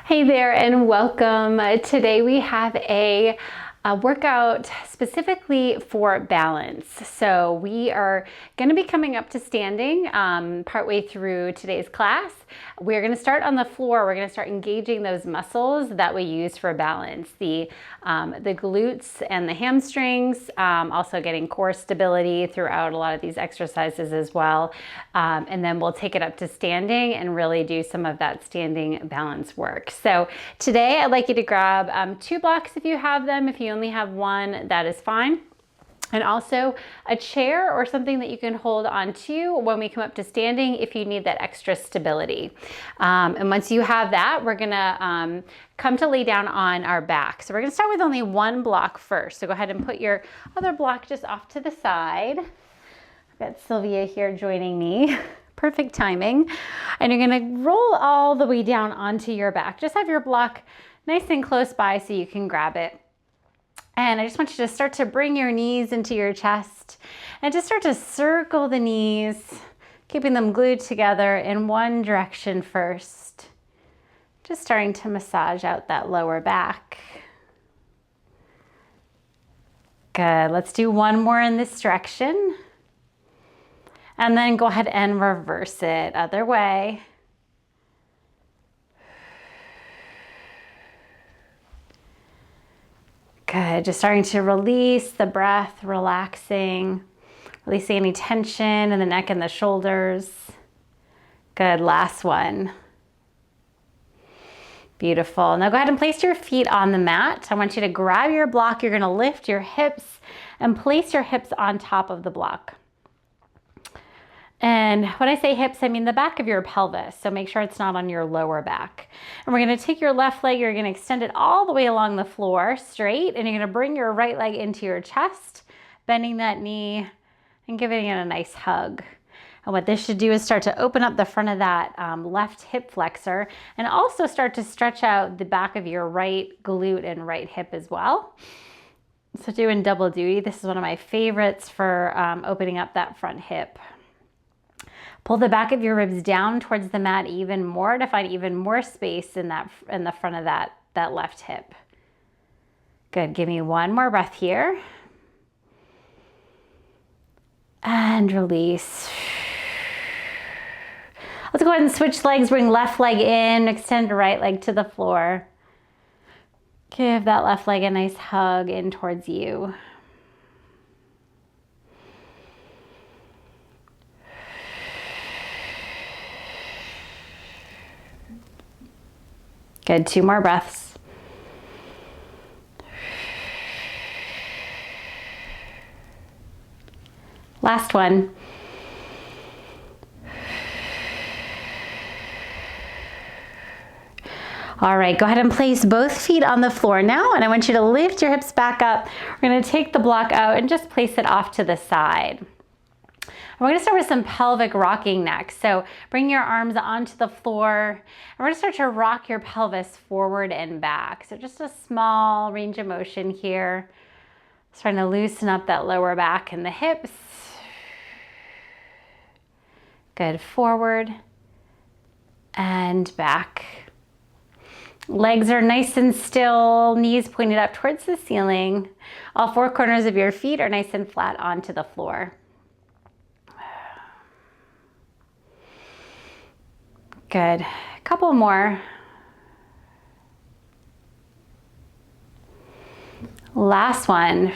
Hey there and welcome. Today we have a workout specifically for balance. So we are going to be coming up to standing partway through today's class. We're going to start on the floor. We're going to start engaging those muscles that we use for balance. The glutes and the hamstrings, also getting core stability throughout a lot of these exercises as well. And then we'll take it up to standing and really do some of that standing balance work. So today I'd like you to grab 2 blocks if you have them. If you only have one, that is fine. And also a chair or something that you can hold on to when we come up to standing if you need that extra stability. And once you have that, we're gonna come to lay down on our back. So we're gonna start with only 1 block first. So go ahead and put your other block just off to the side. I've got Sylvia here joining me. Perfect timing. And you're gonna roll all the way down onto your back. Just have your block nice and close by so you can grab it. And I just want you to start to bring your knees into your chest and just start to circle the knees, keeping them glued together in one direction first. Just starting to massage out that lower back. Good, let's do one more in this direction. And then go ahead and reverse it, other way. Good, just starting to release the breath, relaxing, releasing any tension in the neck and the shoulders. Good, last one. Beautiful. Now go ahead and place your feet on the mat. I want you to grab your block. You're gonna lift your hips and place your hips on top of the block. And when I say hips, I mean the back of your pelvis. So make sure it's not on your lower back. And we're gonna take your left leg, you're gonna extend it all the way along the floor straight, and you're gonna bring your right leg into your chest, bending that knee and giving it a nice hug. And what this should do is start to open up the front of that left hip flexor and also start to stretch out the back of your right glute and right hip as well. So doing double duty, this is one of my favorites for opening up that front hip. Pull the back of your ribs down towards the mat even more to find even more space in the front of that left hip. Good, give me one more breath here. And release. Let's go ahead and switch legs, bring left leg in, extend right leg to the floor. Give that left leg a nice hug in towards you. Good, 2 more breaths. Last one. All right, go ahead and place both feet on the floor now, and I want you to lift your hips back up. We're gonna take the block out and just place it off to the side. We're gonna start with some pelvic rocking next. So bring your arms onto the floor, and we're gonna start to rock your pelvis forward and back. So just a small range of motion here. Starting to loosen up that lower back and the hips. Good, forward and back. Legs are nice and still, knees pointed up towards the ceiling. All 4 corners of your feet are nice and flat onto the floor. Good, a couple more. Last one.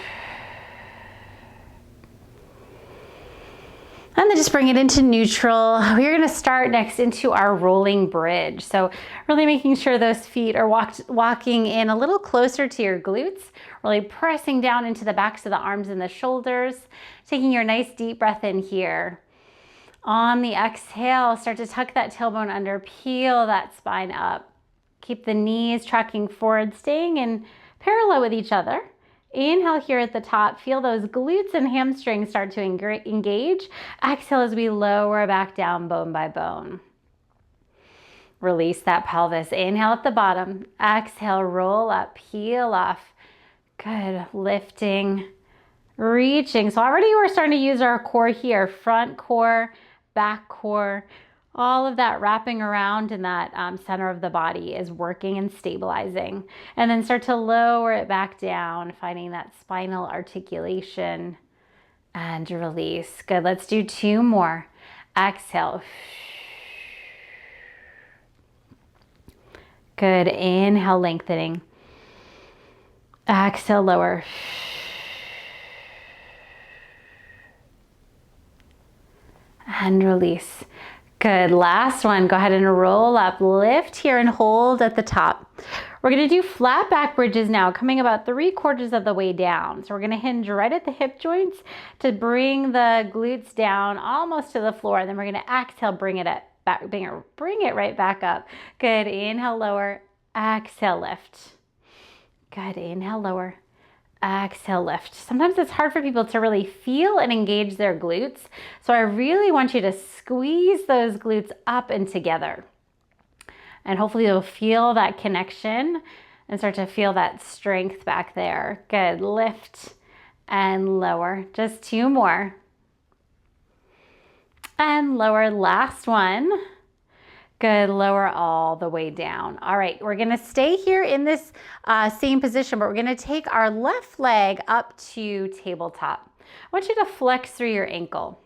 And then just bring it into neutral. We're gonna start next into our rolling bridge. So really making sure those feet are walking in a little closer to your glutes, really pressing down into the backs of the arms and the shoulders, taking your nice deep breath in here. On the exhale, start to tuck that tailbone under, peel that spine up. Keep the knees tracking forward, staying in parallel with each other. Inhale here at the top, feel those glutes and hamstrings start to engage. Exhale as we lower back down bone by bone. Release that pelvis. Inhale at the bottom. Exhale, roll up, peel off. Good, lifting, reaching. So already we're starting to use our core here, front core, back core, all of that wrapping around in that center of the body is working and stabilizing. And then start to lower it back down, finding that spinal articulation and release. Good. Let's do 2 more. Exhale. Good. Inhale, lengthening. Exhale, lower. And release. Good. Last one. Go ahead and roll up. Lift here and hold at the top. We're going to do flat back bridges now, coming about 3/4 of the way down. So we're going to hinge right at the hip joints to bring the glutes down almost to the floor. And then we're going to exhale, bring it right back up. Good. Inhale, lower. Exhale, lift. Good. Inhale, lower. Exhale, lift. Sometimes it's hard for people to really feel and engage their glutes. So I really want you to squeeze those glutes up and together. And hopefully you'll feel that connection and start to feel that strength back there. Good. Lift and lower. Just 2 more. And lower. Last one. Good. Lower all the way down. All right. We're going to stay here in this same position, but we're going to take our left leg up to tabletop. I want you to flex through your ankle.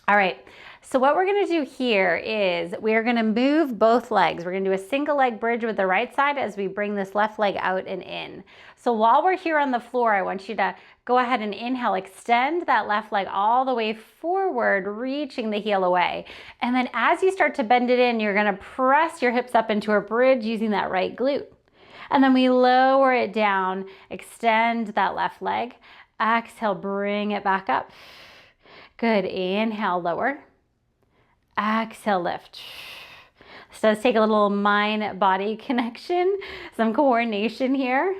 All right. So what we're going to do here is we're going to move both legs. We're going to do a single leg bridge with the right side as we bring this left leg out and in. So while we're here on the floor, I want you to go ahead and inhale, extend that left leg all the way forward, reaching the heel away. And then as you start to bend it in, you're going to press your hips up into a bridge using that right glute. And then we lower it down, extend that left leg. Exhale, bring it back up. Good. Inhale, lower. Exhale, lift. This does take a little mind-body connection, some coordination here.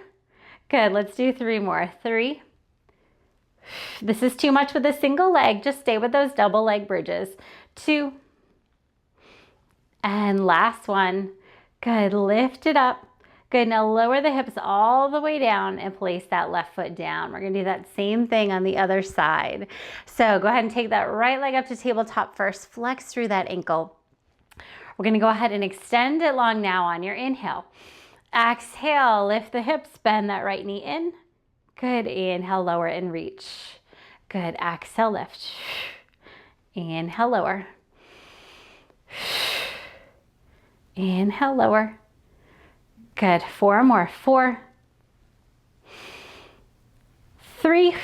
Good. Let's do 3 more. 3. This is too much with a single leg. Just stay with those double leg bridges. 2. And last one. Good. Lift it up. Good. Now lower the hips all the way down and place that left foot down. We're going to do that same thing on the other side. So go ahead and take that right leg up to tabletop first. Flex through that ankle. We're going to go ahead and extend it long now on your inhale. Exhale, lift the hips, bend that right knee in. Good. Inhale, lower and reach. Good. Exhale, lift. Inhale, lower. Inhale, lower. Good. 4 more. 4, 3.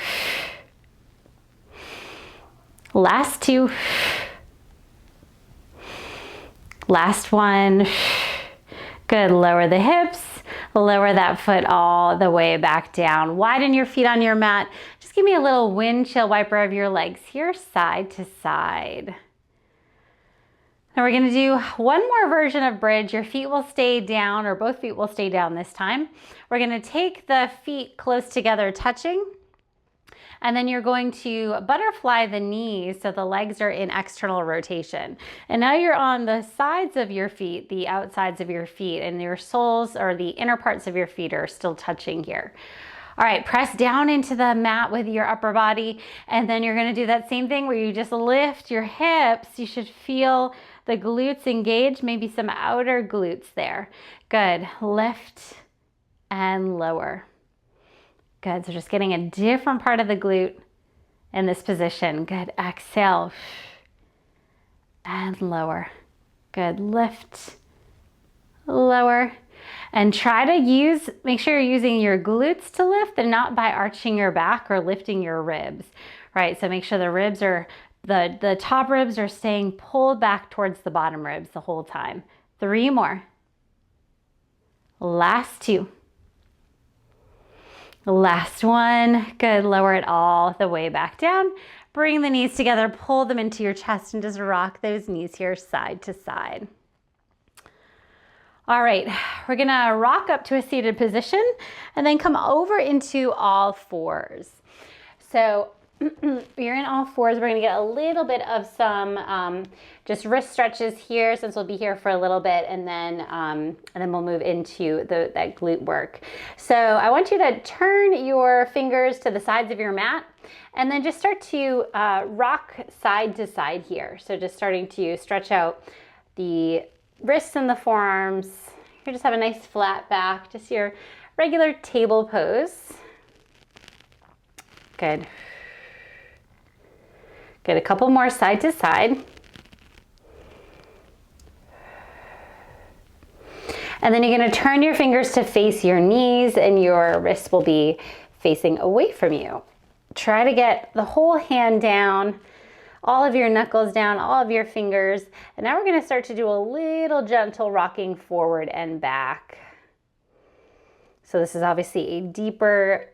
Last 2. Last 1. Good. Lower the hips. Lower that foot all the way back down. Widen your feet on your mat. Just give me a little windshield wiper of your legs here, side to side. Now we're going to do one more version of bridge. Your feet will stay down, or both feet will stay down this time. We're going to take the feet close together, touching. And then you're going to butterfly the knees so the legs are in external rotation. And now you're on the sides of your feet, the outsides of your feet, and your soles or the inner parts of your feet are still touching here. All right, press down into the mat with your upper body. And then you're going to do that same thing where you just lift your hips. You should feel the glutes engage, maybe some outer glutes there. Good. Lift and lower. Good. So just getting a different part of the glute in this position. Good. Exhale and lower. Good. Lift, lower, and try to make sure you're using your glutes to lift and not by arching your back or lifting your ribs, right? So make sure the ribs are the top ribs are staying pulled back towards the bottom ribs the whole time. 3 more. Last 2. Last 1. Good. Lower it all the way back down. Bring the knees together, pull them into your chest, and just rock those knees here side to side. All right, we're gonna rock up to a seated position and then come over into all fours. So you're in all fours. We're gonna get a little bit of some just wrist stretches here, since we'll be here for a little bit, and then we'll move into that glute work. So I want you to turn your fingers to the sides of your mat, and then just start to rock side to side here. So just starting to stretch out the wrists and the forearms. You just have a nice flat back, just your regular table pose. Good. Good, a couple more side to side. And then you're gonna turn your fingers to face your knees and your wrists will be facing away from you. Try to get the whole hand down, all of your knuckles down, all of your fingers. And now we're gonna start to do a little gentle rocking forward and back. So this is obviously a deeper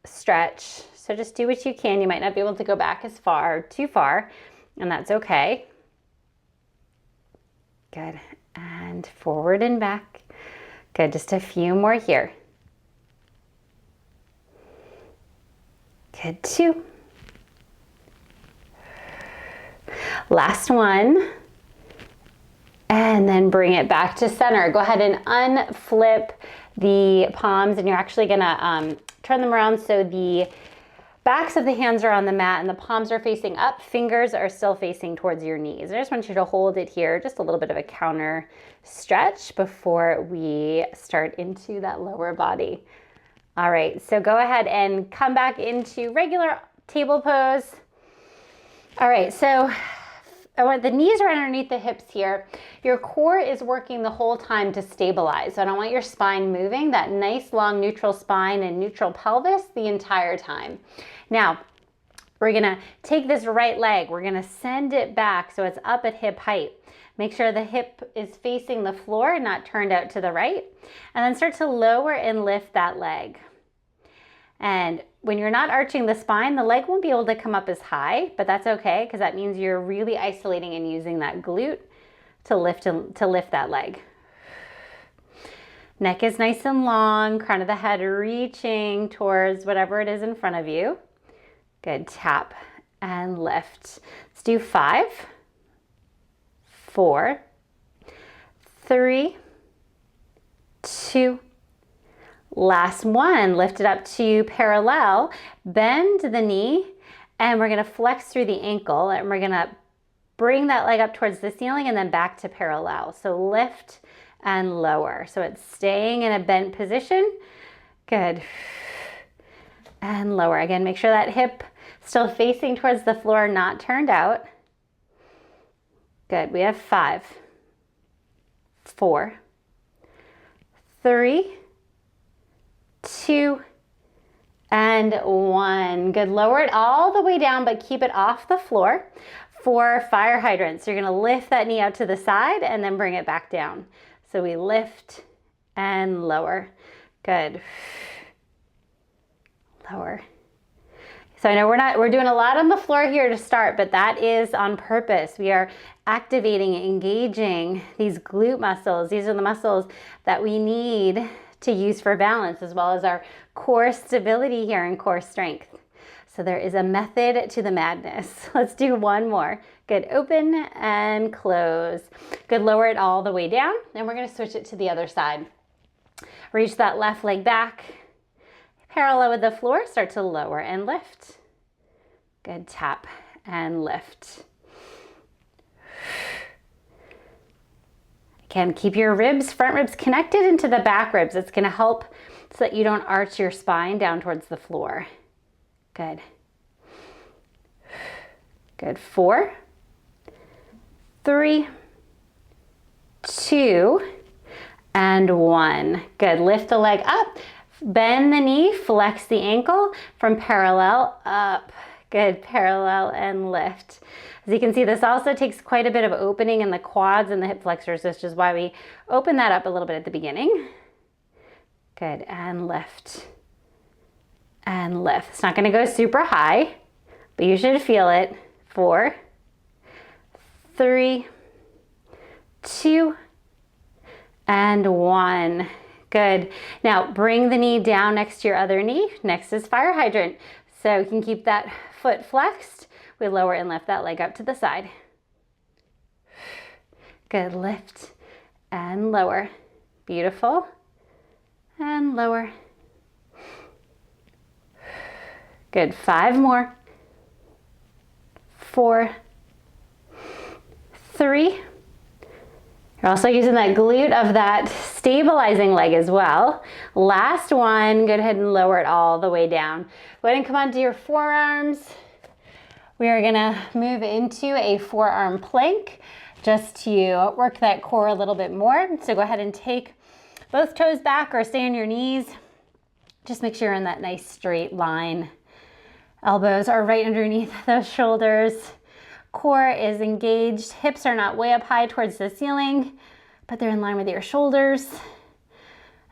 stretch. So just do what you can. You might not be able to go back as far, too far, and that's okay. Good, and forward and back. Good, just a few more here. Good, 2. Last one. And then bring it back to center. Go ahead and unflip the palms, and you're actually gonna turn them around so the backs of the hands are on the mat and the palms are facing up, fingers are still facing towards your knees. I just want you to hold it here, just a little bit of a counter stretch before we start into that lower body. All right, so go ahead and come back into regular table pose. All right, so I want the knees are underneath the hips here. Your core is working the whole time to stabilize. So I don't want your spine moving, that nice long neutral spine and neutral pelvis the entire time. Now, we're gonna take this right leg, we're gonna send it back so it's up at hip height. Make sure the hip is facing the floor, not turned out to the right. And then start to lower and lift that leg. And when you're not arching the spine, the leg won't be able to come up as high, but that's okay because that means you're really isolating and using that glute to lift that leg. Neck is nice and long, crown of the head reaching towards whatever it is in front of you. Good, tap and lift. Let's do 5, 4, 3, 2, last one. Lift it up to parallel, bend the knee, and we're gonna flex through the ankle, and we're gonna bring that leg up towards the ceiling and then back to parallel. So lift and lower. So it's staying in a bent position. Good. And lower. Again, make sure that hip still facing towards the floor, not turned out. Good. We have 5, 4, 3, 2, and 1. Good. Lower it all the way down, but keep it off the floor for fire hydrants. You're going to lift that knee out to the side and then bring it back down. So we lift and lower. Good. Lower. So I know we're doing a lot on the floor here to start, but that is on purpose. We are activating, engaging these glute muscles. These are the muscles that we need to use for balance, as well as our core stability here and core strength. So there is a method to the madness. Let's do one more. Good, open and close. Good, lower it all the way down, and we're gonna switch it to the other side. Reach that left leg back, parallel with the floor, start to lower and lift. Good, tap and lift. Again, keep your ribs, front ribs connected into the back ribs. It's gonna help so that you don't arch your spine down towards the floor. Good. Good, 4, 3, 2, and 1. Good, lift the leg up, bend the knee, flex the ankle from parallel up. Good, parallel and lift. As you can see, this also takes quite a bit of opening in the quads and the hip flexors, which is why we open that up a little bit at the beginning. Good, and lift. And lift. It's not gonna go super high, but you should feel it. 4, 3, 2, and 1. Good. Now bring the knee down next to your other knee. Next is fire hydrant. So you can keep that foot flexed. We lower and lift that leg up to the side. Good, lift and lower. Beautiful. And lower. Good, 5 more. 4, 3, You're also using that glute of that stabilizing leg as well. Last one, go ahead and lower it all the way down. Go ahead and come onto your forearms. We are gonna move into a forearm plank just to work that core a little bit more. So go ahead and take both toes back or stay on your knees. Just make sure you're in that nice straight line. Elbows are right underneath those shoulders. Core is engaged. Hips are not way up high towards the ceiling, but they're in line with your shoulders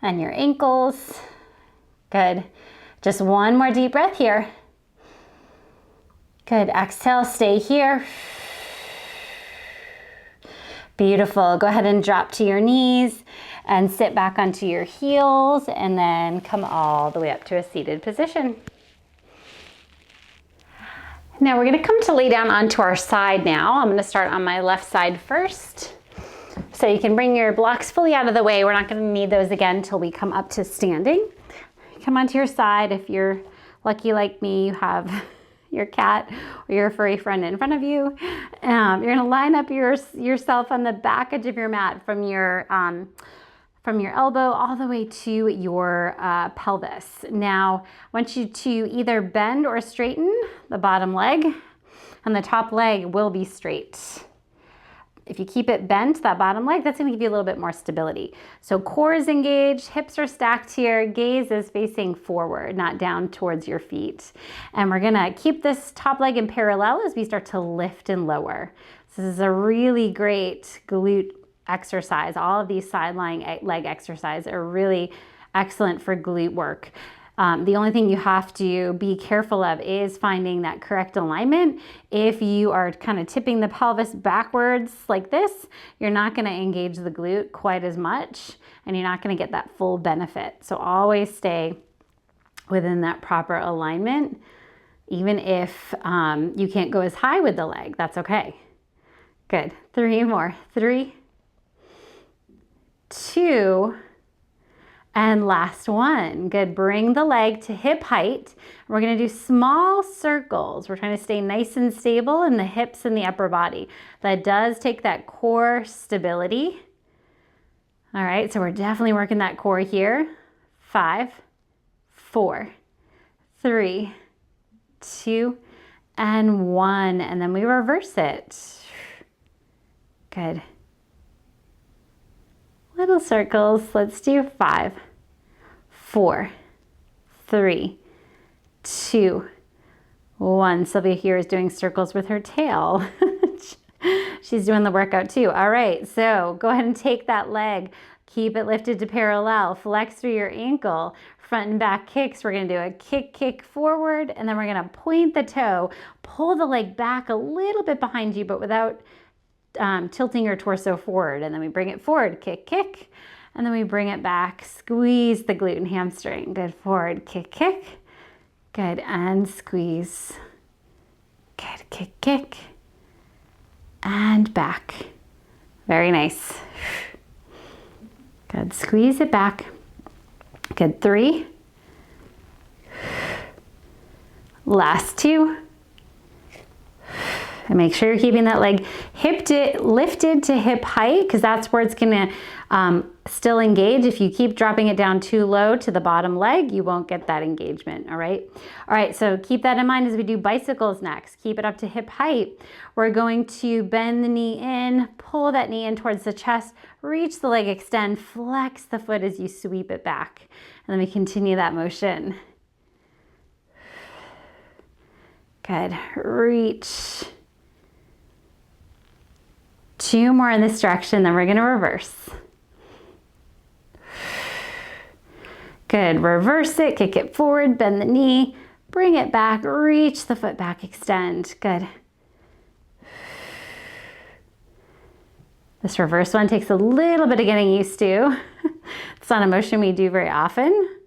and your ankles. Good. Just one more deep breath here. Good. Exhale, stay here. Beautiful. Go ahead and drop to your knees and sit back onto your heels and then come all the way up to a seated position. Now we're gonna come to lay down onto our side now. I'm gonna start on my left side first. So you can bring your blocks fully out of the way. We're not gonna need those again until we come up to standing. Come onto your side. If you're lucky like me, you have your cat or your furry friend in front of you. You're gonna line up yourself on the back edge of your mat from your elbow all the way to your pelvis. Now, I want you to either bend or straighten the bottom leg, and the top leg will be straight. If you keep it bent, that bottom leg, that's gonna give you a little bit more stability. So core is engaged, hips are stacked here, gaze is facing forward, not down towards your feet. And we're gonna keep this top leg in parallel as we start to lift and lower. So this is a really great glute exercise. All of these side lying leg exercises are really excellent for glute work. The only thing you have to be careful of is finding that correct alignment. If you are kind of tipping the pelvis backwards like this, you're not going to engage the glute quite as much and you're not going to get that full benefit. So always stay within that proper alignment, even if you can't go as high with the leg. That's okay. Good. 3 more. 3, 2, and last one. Good. Bring the leg to hip height. We're going to do small circles. We're trying to stay nice and stable in the hips and the upper body. That does take that core stability. All right, so we're definitely working that core here. 5, 4, 3, 2, and 1. And then we reverse it. Good. Little circles. Let's do 5, 4, 3, 2, 1. Sylvia here is doing circles with her tail. She's doing the workout too. All right, so go ahead and take that leg. Keep it lifted to parallel. Flex through your ankle. Front and back kicks. We're going to do a kick, kick forward, and then we're going to point the toe. Pull the leg back a little bit behind you, but without tilting your torso forward. And then we bring it forward, kick, kick. And then we bring it back, squeeze the glute and hamstring. Good, forward, kick, kick. Good, and squeeze. Good, kick, kick. And back. Very nice. Good, squeeze it back. Good, 3. Last 2. And make sure you're keeping that leg lifted to hip height, because that's where it's gonna still engage. If you keep dropping it down too low to the bottom leg, you won't get that engagement, all right? All right, so keep that in mind as we do bicycles next. Keep it up to hip height. We're going to bend the knee in, pull that knee in towards the chest, reach the leg, extend, flex the foot as you sweep it back. And then we continue that motion. Good, reach. 2 more in this direction, then we're gonna reverse. Good, reverse it, kick it forward, bend the knee, bring it back, reach the foot back, extend. Good. This reverse one takes a little bit of getting used to. It's not a motion we do very often.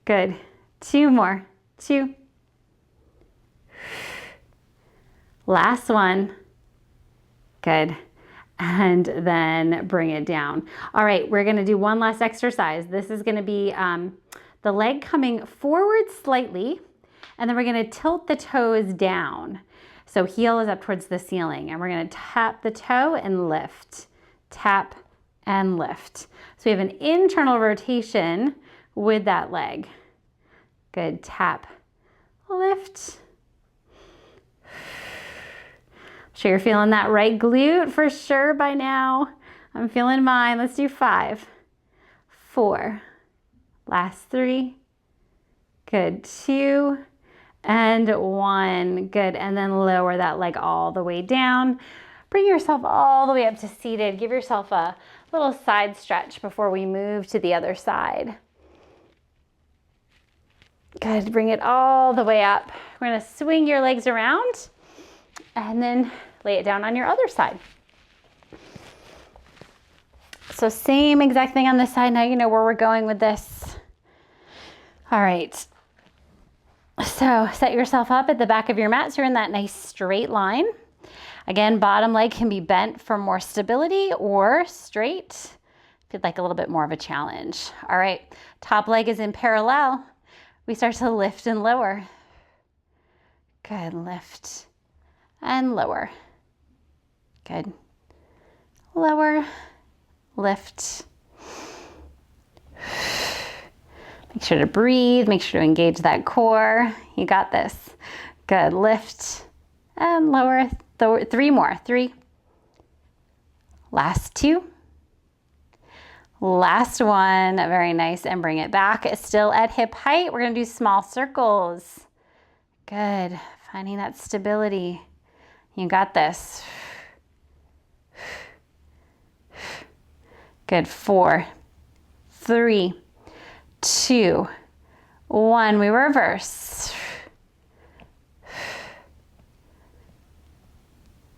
Good, 2 more, 2. Last one. Good. And then bring it down. All right, we're gonna do one last exercise. This is gonna be the leg coming forward slightly, and then we're gonna tilt the toes down. So heel is up towards the ceiling, and we're gonna tap the toe and lift. tap, and lift. So we have an internal rotation with that leg. Good, tap, lift. Sure you're feeling that right glute for sure by now. I'm feeling mine. Let's do 5, 4, last 3, good, 2, and 1, good. And then lower that leg all the way down. Bring yourself all the way up to seated. Give yourself a little side stretch before we move to the other side. Good, bring it all the way up. We're gonna swing your legs around and then lay it down on your other side. So same exact thing on this side. Now you know where we're going with this. All right. So set yourself up at the back of your mat so you're in that nice straight line. Again, bottom leg can be bent for more stability or straight if you'd like a little bit more of a challenge. All right, top leg is in parallel. We start to lift and lower. Good, lift and lower. Good. Lower, lift. Make sure to breathe, make sure to engage that core. You got this. Good, lift and lower. 3 more, 3. Last 2. Last one, very nice, and bring it back. It's still at hip height. We're gonna do small circles. Good, finding that stability. You got this. Good, 4, 3, 2, 1. We reverse.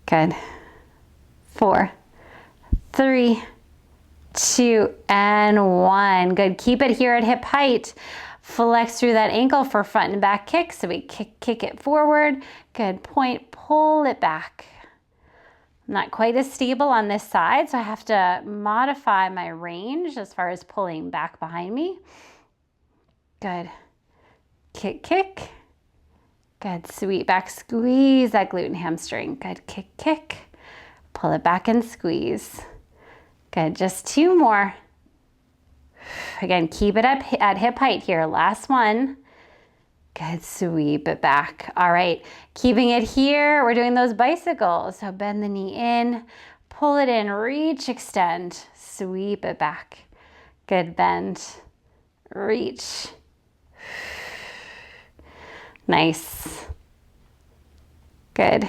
Good. 4, 3, 2, and 1. Good. Keep it here at hip height. Flex through that ankle for front and back kick. So we kick it forward. Good. Point, pull it back. I'm not quite as stable on this side, so I have to modify my range as far as pulling back behind me. Good. Kick, kick. Good, sweet back, squeeze that glute and hamstring. Good, kick, kick. Pull it back and squeeze. Good, just 2 more. Again, keep it up at hip height here. Last one. Good, sweep it back. All right, keeping it here. We're doing those bicycles. So bend the knee in, pull it in, reach, extend, sweep it back. Good, bend, reach. Nice. Good.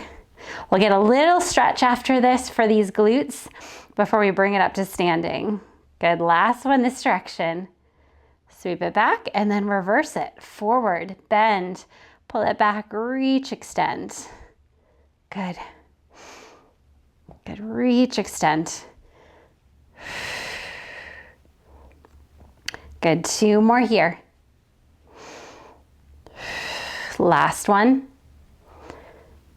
We'll get a little stretch after this for these glutes before we bring it up to standing. Good. Last one this direction. Sweep it back and then reverse it. Forward, bend, pull it back, reach, extend. Good. Good. Reach, extend. Good. 2 more here. Last one.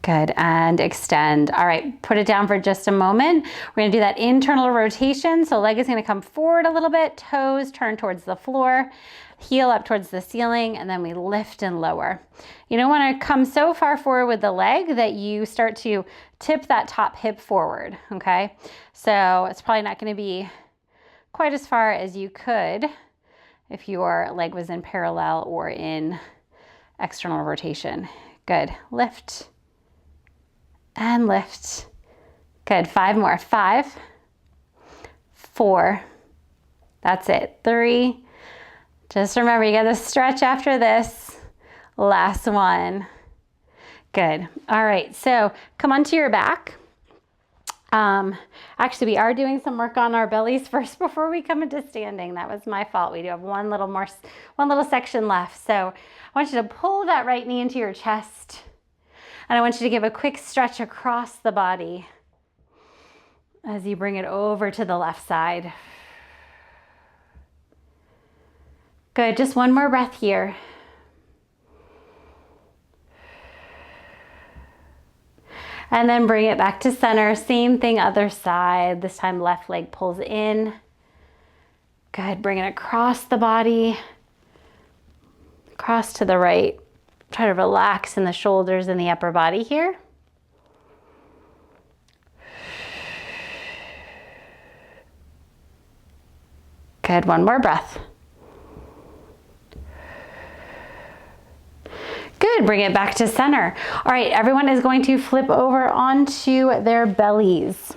Good, and extend. All right, put it down for just a moment. We're gonna do that internal rotation. So leg is gonna come forward a little bit, toes turn towards the floor, heel up towards the ceiling, and then we lift and lower. You don't wanna come so far forward with the leg that you start to tip that top hip forward, okay? So it's probably not gonna be quite as far as you could if your leg was in parallel or in external rotation. Good, lift and lift. Good, 5 more, 5, 4, that's it, 3. Just remember, you gotta stretch after this. Last one. Good, all right, so come onto your back. Actually, we are doing some work on our bellies first before we come into standing. That was my fault. We do have one little section left. So I want you to pull that right knee into your chest. And I want you to give a quick stretch across the body as you bring it over to the left side. Good, just one more breath here. And then bring it back to center. Same thing, other side. This time left leg pulls in. Good, bring it across the body, across to the right. Try to relax in the shoulders and the upper body here. Good, one more breath. Good, bring it back to center. All right, everyone is going to flip over onto their bellies.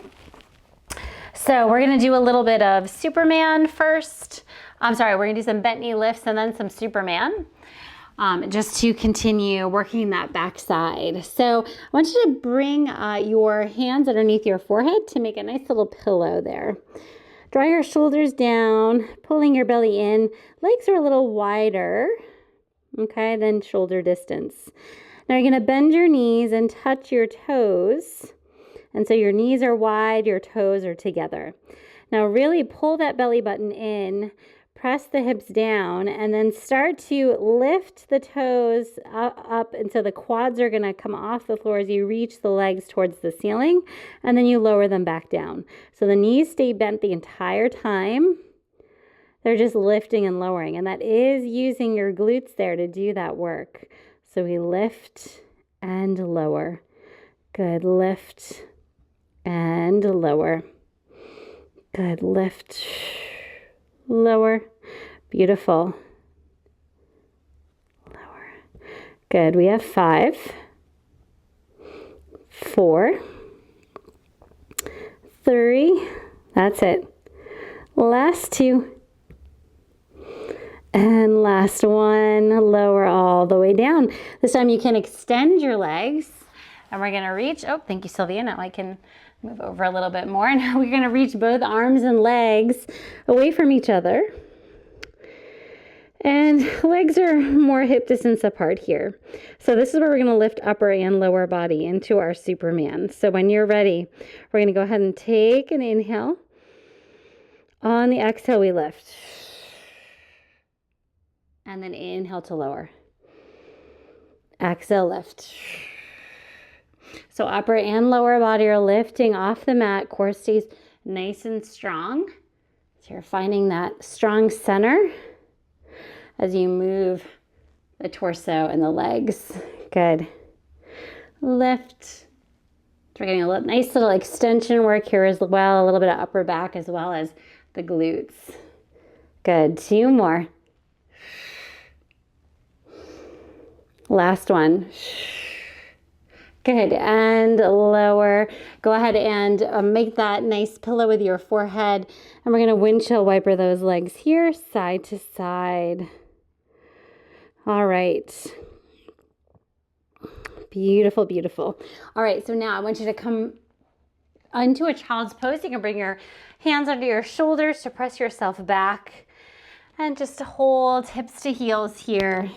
So we're gonna do a little bit of Superman first. We're gonna do some bent knee lifts and then some Superman. Just to continue working that back side. So I want you to bring your hands underneath your forehead to make a nice little pillow there. Draw your shoulders down, pulling your belly in. Legs are a little wider, okay, than shoulder distance. Now you're gonna bend your knees and touch your toes. And so your knees are wide, your toes are together. Now really pull that belly button in, press the hips down, and then start to lift the toes up. And so the quads are gonna come off the floor as you reach the legs towards the ceiling, and then you lower them back down. So the knees stay bent the entire time. They're just lifting and lowering, and that is using your glutes there to do that work. So we lift and lower. Good, lift and lower. Good, lift, lower. Beautiful. Lower. Good, we have 5, 4, 3, that's it. Last 2. And last one, lower all the way down. This time you can extend your legs, and we're gonna reach, oh, thank you, Sylvia. Now I can move over a little bit more. And we're gonna reach both arms and legs away from each other. And legs are more hip distance apart here. So this is where we're gonna lift upper and lower body into our Superman. So when you're ready, we're gonna go ahead and take an inhale. On the exhale, we lift. And then inhale to lower. Exhale, lift. So upper and lower body are lifting off the mat. Core stays nice and strong. So you're finding that strong center as you move the torso and the legs. Good. Lift. So we're getting a nice little extension work here as well. A little bit of upper back as well as the glutes. Good. 2 more. Last one. Good, and lower. Go ahead and make that nice pillow with your forehead. And we're gonna windshield wiper those legs here, side to side. All right. Beautiful, beautiful. All right, so now I want you to come into a child's pose. You can bring your hands under your shoulders to press yourself back. And just hold hips to heels here.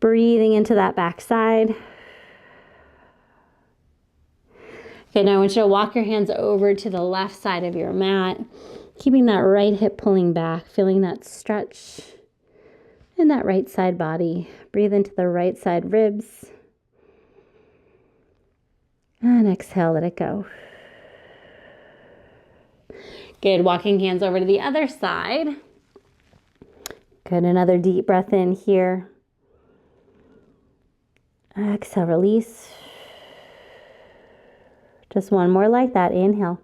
Breathing into that back side. Okay, now I want you to walk your hands over to the left side of your mat, keeping that right hip pulling back, feeling that stretch in that right side body. Breathe into the right side ribs. And exhale, let it go. Good, walking hands over to the other side. Good, another deep breath in here. Exhale, release. Just one more like that. Inhale.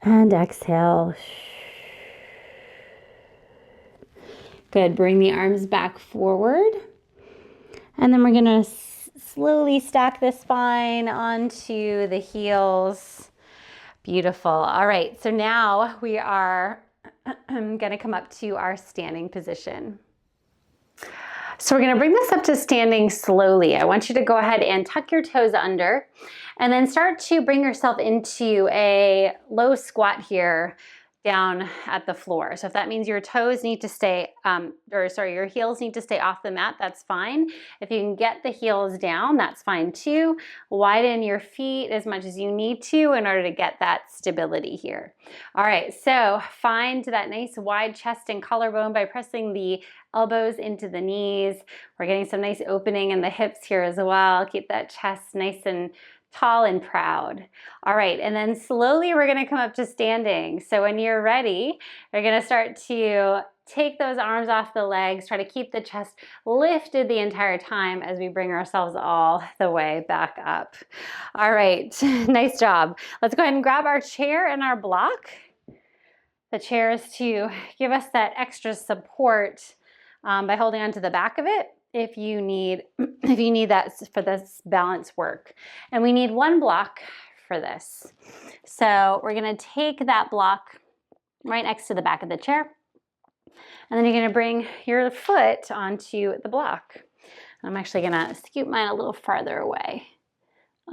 And exhale. Good. Bring the arms back forward. And then we're going to slowly stack the spine onto the heels. Beautiful. All right. So now we are going to come up to our standing position. So we're gonna bring this up to standing slowly. I want you to go ahead and tuck your toes under and then start to bring yourself into a low squat here down at the floor. So if that means your toes need to stay, your heels need to stay off the mat, that's fine. If you can get the heels down, that's fine too. Widen your feet as much as you need to in order to get that stability here. All right, so find that nice wide chest and collarbone by pressing the elbows into the knees. We're getting some nice opening in the hips here as well. Keep that chest nice and tall and proud. All right, and then slowly we're gonna come up to standing. So when you're ready, you're gonna start to take those arms off the legs, try to keep the chest lifted the entire time as we bring ourselves all the way back up. All right, nice job. Let's go ahead and grab our chair and our block. The chair is to give us that extra support by holding onto the back of it if you need that for this balance work. And we need one block for this. So we're gonna take that block right next to the back of the chair, and then you're gonna bring your foot onto the block. I'm actually gonna scoot mine a little farther away.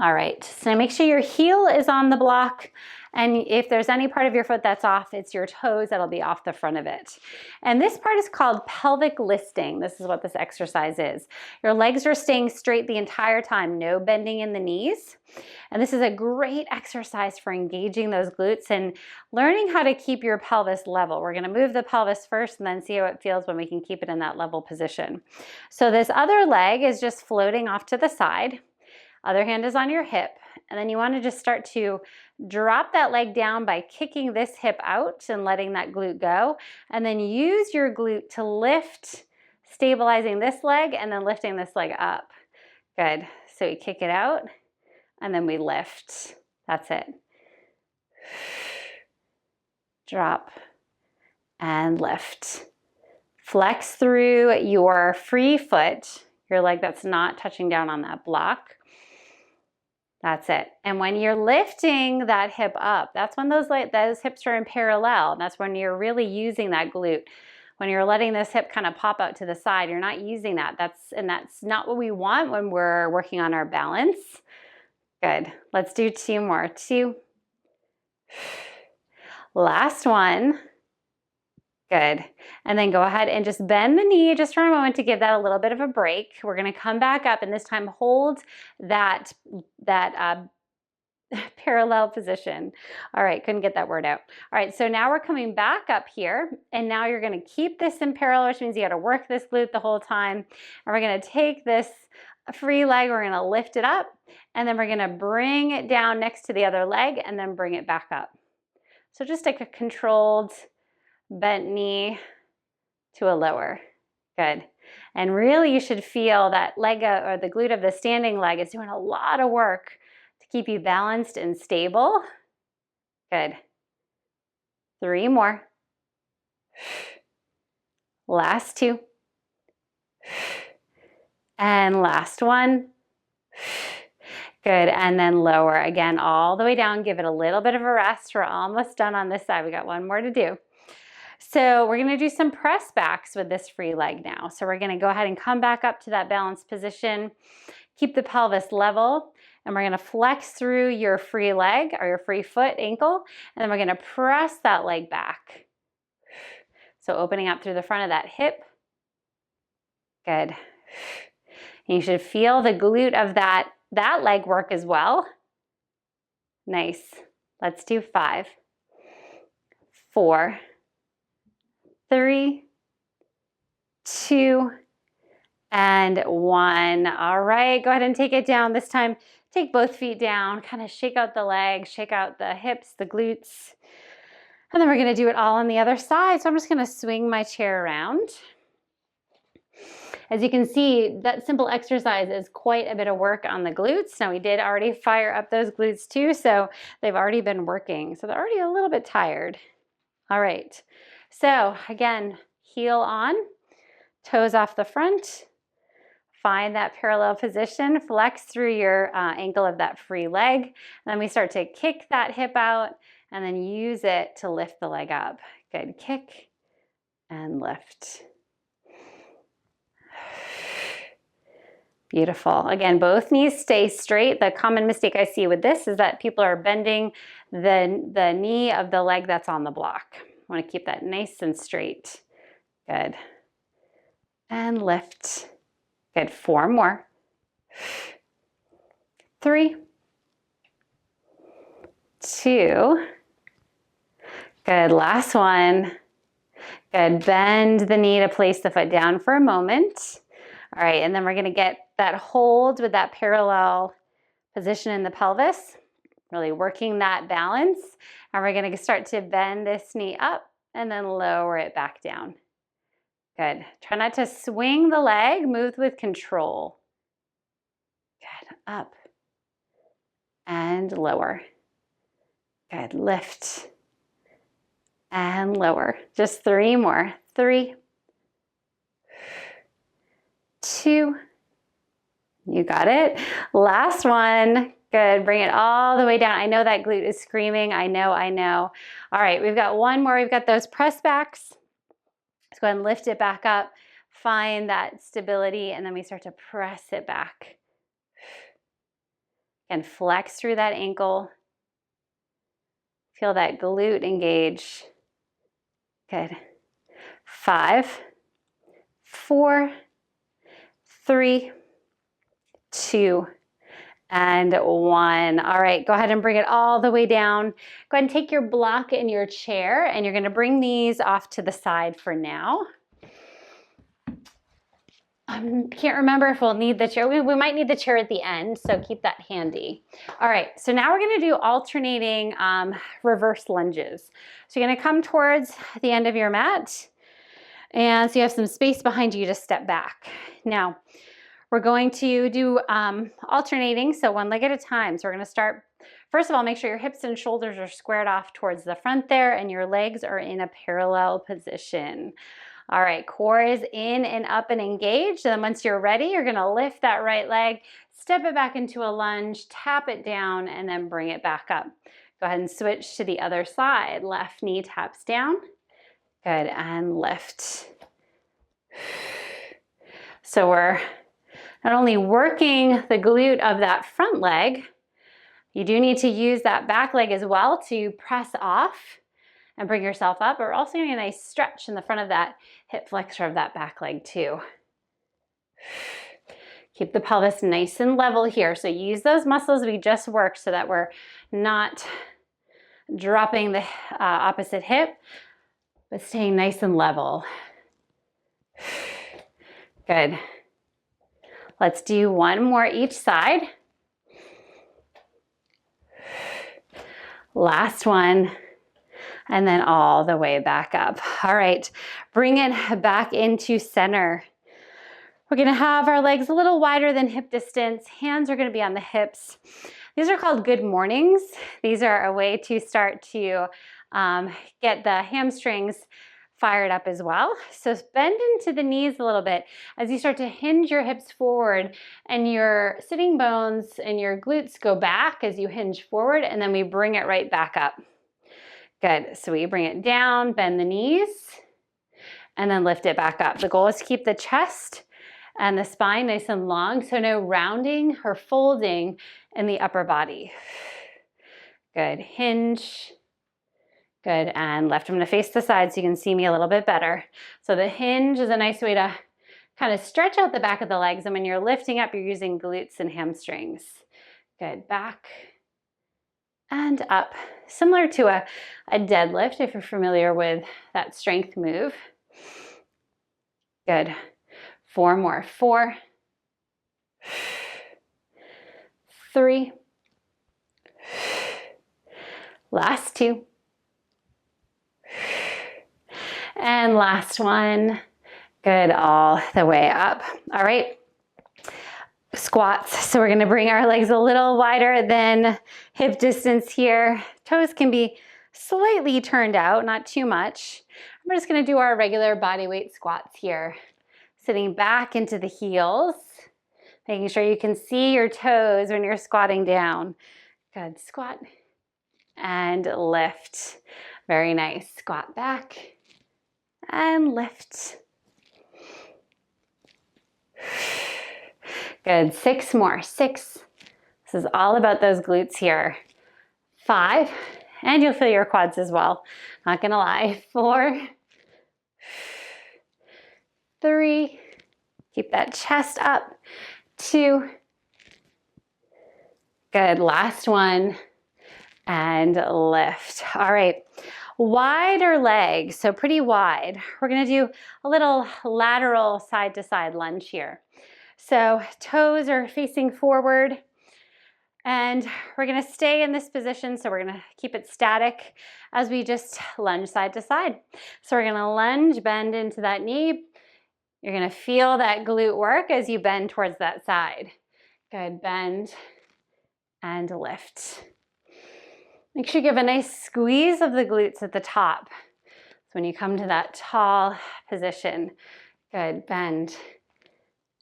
All right, so make sure your heel is on the block, and if there's any part of your foot that's off, it's your toes that'll be off the front of it. And this part is called pelvic listing. This is what this exercise is. Your legs are staying straight the entire time, no bending in the knees. And this is a great exercise for engaging those glutes and learning how to keep your pelvis level. We're gonna move the pelvis first and then see how it feels when we can keep it in that level position. So this other leg is just floating off to the side. Other hand is on your hip, and then you want to just start to drop that leg down by kicking this hip out and letting that glute go, and then use your glute to lift, stabilizing this leg and then lifting this leg up. Good. So we kick it out and then we lift. That's it. Drop and lift. Flex through your free foot, your leg that's not touching down on that block. That's it. And when you're lifting that hip up, that's when those hips are in parallel. That's when you're really using that glute. When you're letting this hip kind of pop out to the side, you're not using that. That's not what we want when we're working on our balance. Good. Let's do 2 more. 2. Last one. Good. And then go ahead and just bend the knee just for a moment to give that a little bit of a break. We're going to come back up and this time hold that parallel position. All right, couldn't get that word out. All right, so now we're coming back up here, and now you're going to keep this in parallel, which means you got to work this glute the whole time. And we're going to take this free leg, we're going to lift it up, and then we're going to bring it down next to the other leg and then bring it back up. So just like a controlled bent knee to a lower. Good. And really you should feel that leg or the glute of the standing leg is doing a lot of work to keep you balanced and stable. Good. 3 more. Last 2. And last one. Good, and then lower again all the way down. Give it a little bit of a rest. We're almost done on this side. We got one more to do. So we're gonna do some press backs with this free leg now. So we're gonna go ahead and come back up to that balanced position, keep the pelvis level, and we're gonna flex through your free leg or your free foot, ankle, and then we're gonna press that leg back. So opening up through the front of that hip. Good. And you should feel the glute of that leg work as well. Nice. Let's do 5, 4, 3, 2, and 1. All right, go ahead and take it down. This time, take both feet down, kind of shake out the legs, shake out the hips, the glutes. And then we're gonna do it all on the other side. So I'm just gonna swing my chair around. As you can see, that simple exercise is quite a bit of work on the glutes. Now we did already fire up those glutes too, so they've already been working. So they're already a little bit tired. All right, so again, heel on, toes off the front. Find that parallel position, flex through your ankle of that free leg. And then we start to kick that hip out and then use it to lift the leg up. Good, kick and lift. Beautiful. Again, both knees stay straight. The common mistake I see with this is that people are bending the knee of the leg that's on the block. I want to keep that nice and straight. Good. And lift. Good. 4 more. 3, 2. Good. Last one. Good. Bend the knee to place the foot down for a moment. All right, and then we're going to get that hold with that parallel Position in the pelvis, really working that balance. And we're gonna start to bend this knee up and then lower it back down. Good. Try not to swing the leg, move with control. Good. Up and lower. Good. Lift and lower. Just 3 more. 3, 2. You got it. Last one. Good. Bring it all the way down. I know that glute is screaming. I know. All right. We've got one more. We've got those press backs. Let's go ahead and lift it back up. Find that stability, and then we start to press it back. And flex through that ankle. Feel that glute engage. Good. 5, 4, 3, 2, and 1. All right, go ahead and bring it all the way down. Go ahead and take your block in your chair, and you're going to bring these off to the side for now. I can't remember if we'll need the chair. We might need the chair at the end, so keep that handy. All right, so now we're going to do alternating reverse lunges. So you're going to come towards the end of your mat, and so you have some space behind you to step back. Now, we're going to do alternating, so one leg at a time. So we're going to start, first of all, make sure your hips and shoulders are squared off towards the front there, and your legs are in a parallel position. All right, core is in and up and engaged. And then once you're ready, you're going to lift that right leg, step it back into a lunge, tap it down, and then bring it back up. Go ahead and switch to the other side. Left knee taps down. Good, and lift. So we're not only working the glute of that front leg, you do need to use that back leg as well to press off and bring yourself up, but we're also getting a nice stretch in the front of that hip flexor of that back leg too. Keep the pelvis nice and level here. So use those muscles we just worked so that we're not dropping the opposite hip, but staying nice and level. Good. Let's do one more each side. Last one. And then all the way back up. All right, bring it back into center. We're gonna have our legs a little wider than hip distance. Hands are gonna be on the hips. These are called good mornings. These are a way to start to get the hamstrings fired up as well. So bend into the knees a little bit as you start to hinge your hips forward, and your sitting bones and your glutes go back as you hinge forward, and then we bring it right back up. Good, so we bring it down, bend the knees, and then lift it back up. The goal is to keep the chest and the spine nice and long, so no rounding or folding in the upper body. Good, hinge. Good, and left. I'm gonna face the side so you can see me a little bit better. So the hinge is a nice way to kind of stretch out the back of the legs, and when you're lifting up, you're using glutes and hamstrings. Good, back and up. Similar to a deadlift if you're familiar with that strength move. Good. 4 more. 4, 3, last 2, and last one. Good, all the way up. All right. Squats. So we're going to bring our legs a little wider than hip distance here. Toes can be slightly turned out, not too much. We're just going to do our regular body weight squats here. Sitting back into the heels, making sure you can see your toes when you're squatting down. Good. Squat and lift. Very nice. Squat back and lift. Good, 6 more, 6. This is all about those glutes here. 5, and you'll feel your quads as well. Not gonna lie. 4, 3, keep that chest up. 2, good, last one, and lift. All right, wider legs, so pretty wide. We're gonna do a little lateral side to side lunge here. So toes are facing forward, And we're gonna stay in this position, so we're gonna keep it static as we just lunge side to side. So we're gonna lunge, bend into that knee. You're gonna feel that glute work as you bend towards that side. Good, bend and lift. Make sure you give a nice squeeze of the glutes at the top. So when you come to that tall position, good, bend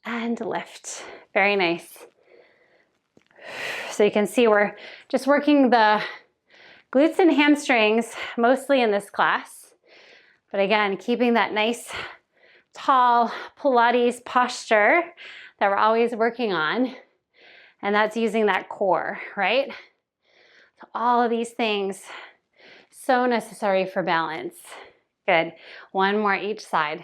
and lift. Very nice. So you can see we're just working the glutes and hamstrings mostly in this class. But again, keeping that nice, tall Pilates posture that we're always working on. And that's using that core, right? So all of these things, so necessary for balance. Good. One more each side.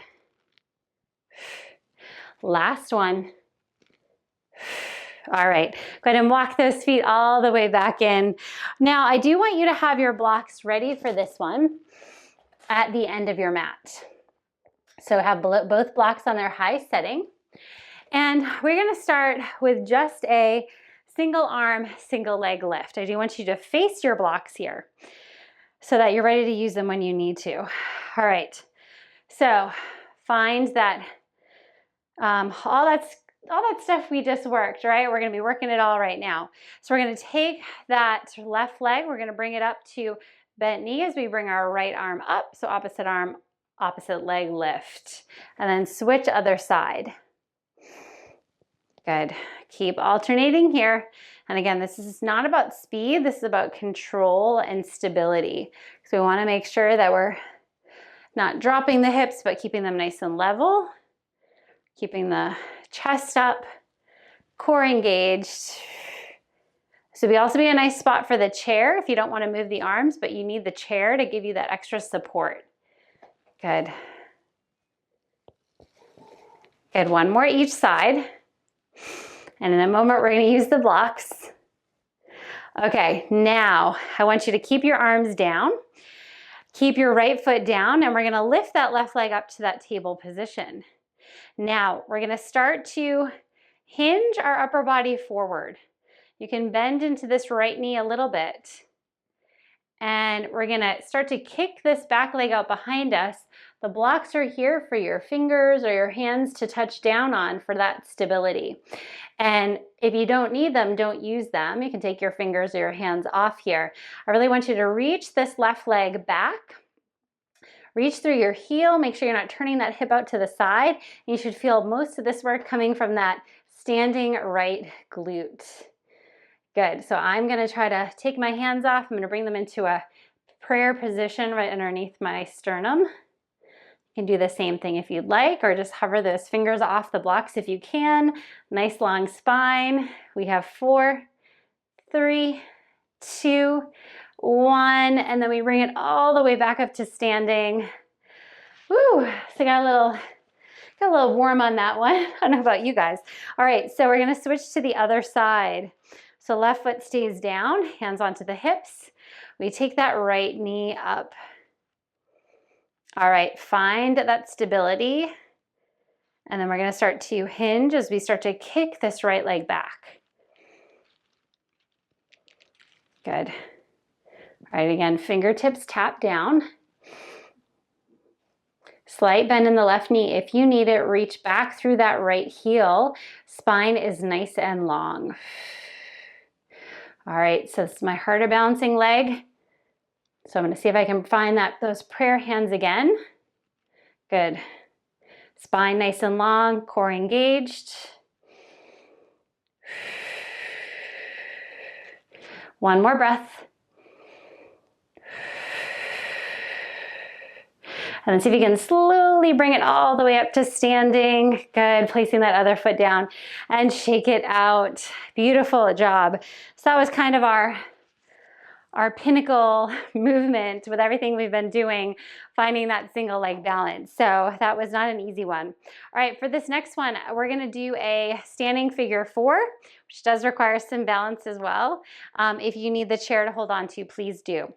Last one. All right, go ahead and walk those feet all the way back in. Now, I do want you to have your blocks ready for this one at the end of your mat. So have both blocks on their high setting. And we're gonna start with just a single arm, single leg lift. I do want you to face your blocks here so that you're ready to use them when you need to. All right, so find that all that stuff we just worked, right? We're gonna be working it all right now. So we're gonna take that left leg, we're gonna bring it up to bent knee as we bring our right arm up. So opposite arm, opposite leg lift. And then switch other side. Good. Keep alternating here. And again, this is not about speed, this is about control and stability. So we wanna make sure that we're not dropping the hips, but keeping them nice and level. Keeping the chest up, core engaged. So we also be a nice spot for the chair if you don't want to move the arms, but you need the chair to give you that extra support. Good. Good, one more each side. And in a moment, we're going to use the blocks. Okay, now I want you to keep your arms down. Keep your right foot down, and we're going to lift that left leg up to that table position. Now, we're gonna start to hinge our upper body forward. You can bend into this right knee a little bit. And we're gonna start to kick this back leg out behind us. The blocks are here for your fingers or your hands to touch down on for that stability. And if you don't need them, don't use them. You can take your fingers or your hands off here. I really want you to reach this left leg back. Reach through your heel, make sure you're not turning that hip out to the side. You should feel most of this work coming from that standing right glute. Good, so I'm gonna try to take my hands off. I'm gonna bring them into a prayer position right underneath my sternum. You can do the same thing if you'd like, or just hover those fingers off the blocks if you can. Nice long spine. We have 4, 3, 2, 1, and then we bring it all the way back up to standing. Woo, so got a little warm on that one. I don't know about you guys. All right, so we're gonna switch to the other side. So left foot stays down, hands onto the hips. We take that right knee up. All right, find that stability. And then we're gonna start to hinge as we start to kick this right leg back. Good. All right, again, fingertips tap down. Slight bend in the left knee. If you need it, reach back through that right heel. Spine is nice and long. All right, so this is my harder balancing leg. So I'm gonna see if I can find those prayer hands again. Good. Spine nice and long, core engaged. One more breath. And then see if you can slowly bring it all the way up to standing. Good, placing that other foot down and shake it out. Beautiful job. So that was kind of our pinnacle movement with everything we've been doing, finding that single leg balance. So that was not an easy one. All right, for this next one, we're gonna do a standing figure 4, which does require some balance as well. If you need the chair to hold on to, please do.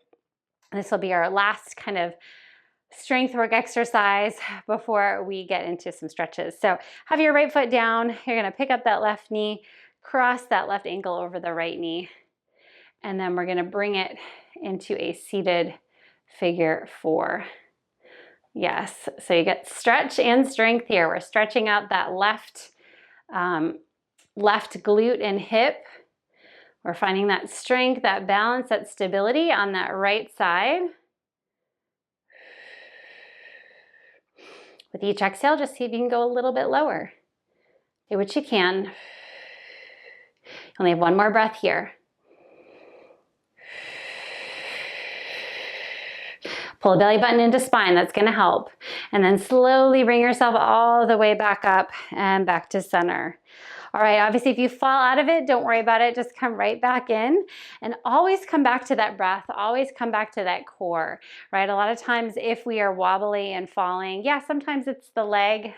This will be our last kind of strength work exercise before we get into some stretches. So have your right foot down. You're gonna pick up that left knee, cross that left ankle over the right knee. And then we're gonna bring it into a seated figure 4. Yes, so you get stretch and strength here. We're stretching out that left glute and hip. We're finding that strength, that balance, that stability on that right side. With each exhale, just see if you can go a little bit lower. Do what you can. You only have one more breath here. Pull the belly button into spine, that's gonna help. And then slowly bring yourself all the way back up and back to center. All right, obviously if you fall out of it, don't worry about it, just come right back in and always come back to that breath, always come back to that core, right? A lot of times if we are wobbly and falling, yeah, sometimes it's the leg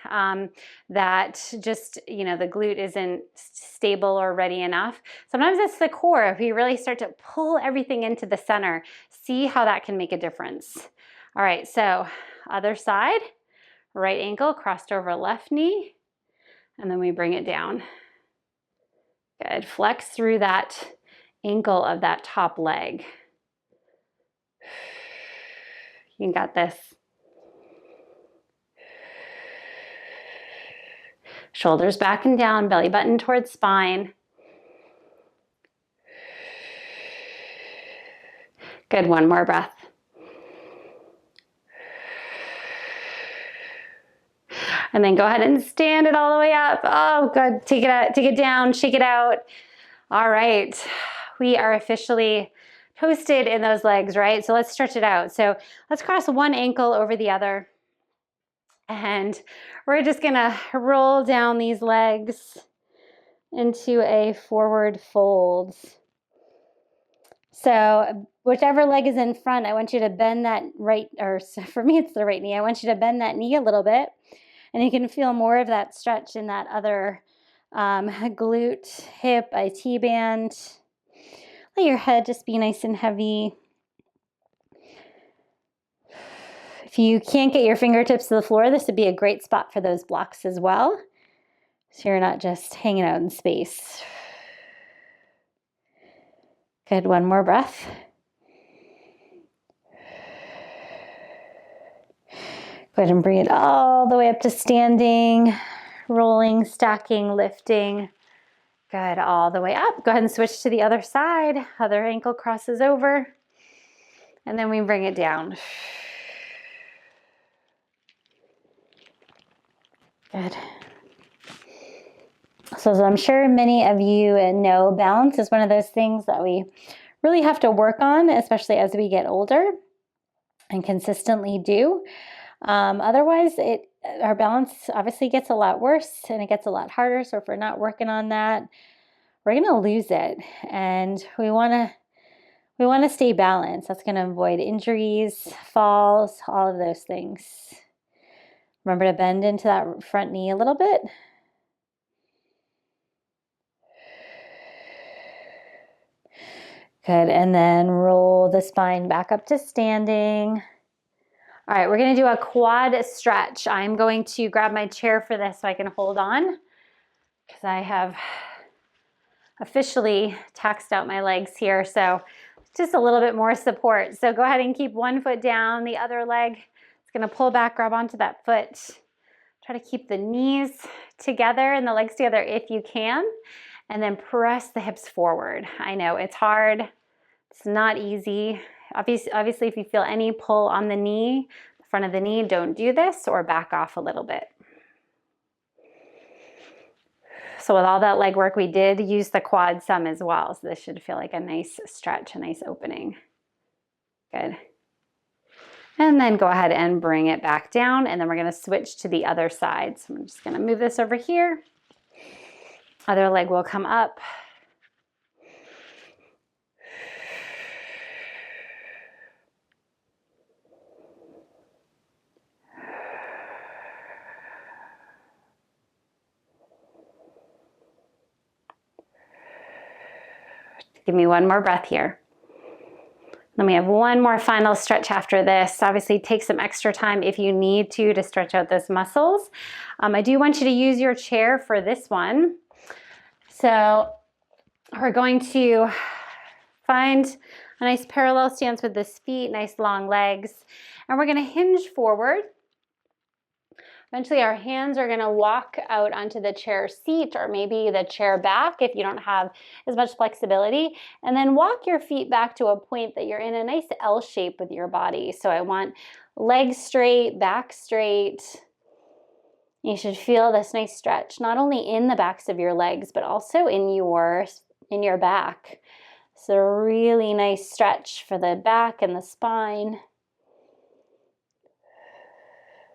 that just, you know, the glute isn't stable or ready enough. Sometimes it's the core. If we really start to pull everything into the center, see how that can make a difference. All right, so other side, right ankle crossed over left knee, and then we bring it down. Good, flex through that ankle of that top leg. You got this. Shoulders back and down, belly button towards spine. Good, one more breath. And then go ahead and stand it all the way up. Oh, good. Take it out, take it down, shake it out. All right. We are officially toasted in those legs, right? So let's stretch it out. So let's cross one ankle over the other. And we're just gonna roll down these legs into a forward fold. So whichever leg is in front, I want you to bend that right, or for me, it's the right knee. I want you to bend that knee a little bit. And you can feel more of that stretch in that other glute, hip, IT band. Let your head just be nice and heavy. If you can't get your fingertips to the floor, this would be a great spot for those blocks as well. So you're not just hanging out in space. Good, one more breath. Go ahead and bring it all the way up to standing, rolling, stacking, lifting. Good, all the way up. Go ahead and switch to the other side. Other ankle crosses over. And then we bring it down. Good. So as I'm sure many of you know, balance is one of those things that we really have to work on, especially as we get older and consistently do. Otherwise, our balance obviously gets a lot worse and it gets a lot harder. So if we're not working on that, we're going to lose it. And we want to stay balanced. That's going to avoid injuries, falls, all of those things. Remember to bend into that front knee a little bit. Good. And then roll the spine back up to standing. All right, we're gonna do a quad stretch. I'm going to grab my chair for this so I can hold on because I have officially taxed out my legs here. So just a little bit more support. So go ahead and keep one foot down, the other leg is gonna pull back, grab onto that foot. Try to keep the knees together and the legs together if you can, and then press the hips forward. I know it's hard, it's not easy. Obviously, if you feel any pull on the knee, the front of the knee, don't do this or back off a little bit. So with all that leg work, we did use the quad some as well. So this should feel like a nice stretch, a nice opening. Good. And then go ahead and bring it back down. And then we're gonna switch to the other side. So I'm just gonna move this over here. Other leg will come up. Give me one more breath here. Then we have one more final stretch after this. Obviously, take some extra time if you need to stretch out those muscles. I do want you to use your chair for this one. So we're going to find a nice parallel stance with this feet, nice long legs, and we're going to hinge forward. Eventually our hands are going to walk out onto the chair seat or maybe the chair back if you don't have as much flexibility, and then walk your feet back to a point that you're in a nice L shape with your body. So I want legs straight, back straight. You should feel this nice stretch, not only in the backs of your legs, but also in your back. So a really nice stretch for the back and the spine.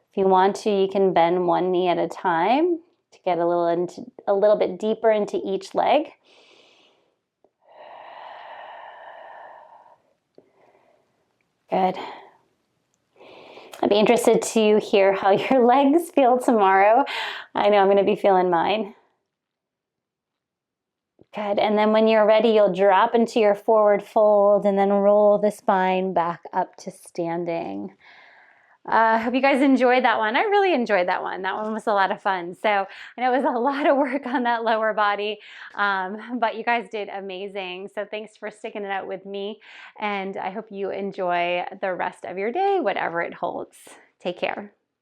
If you want to, you can bend one knee at a time to get a little bit deeper into each leg. Good. I'd be interested to hear how your legs feel tomorrow. I know I'm going to be feeling mine. Good. And then when you're ready, you'll drop into your forward fold and then roll the spine back up to standing. I hope you guys enjoyed that one. I really enjoyed that one. That one was a lot of fun. So I know it was a lot of work on that lower body, but you guys did amazing. So thanks for sticking it out with me. And I hope you enjoy the rest of your day, whatever it holds. Take care.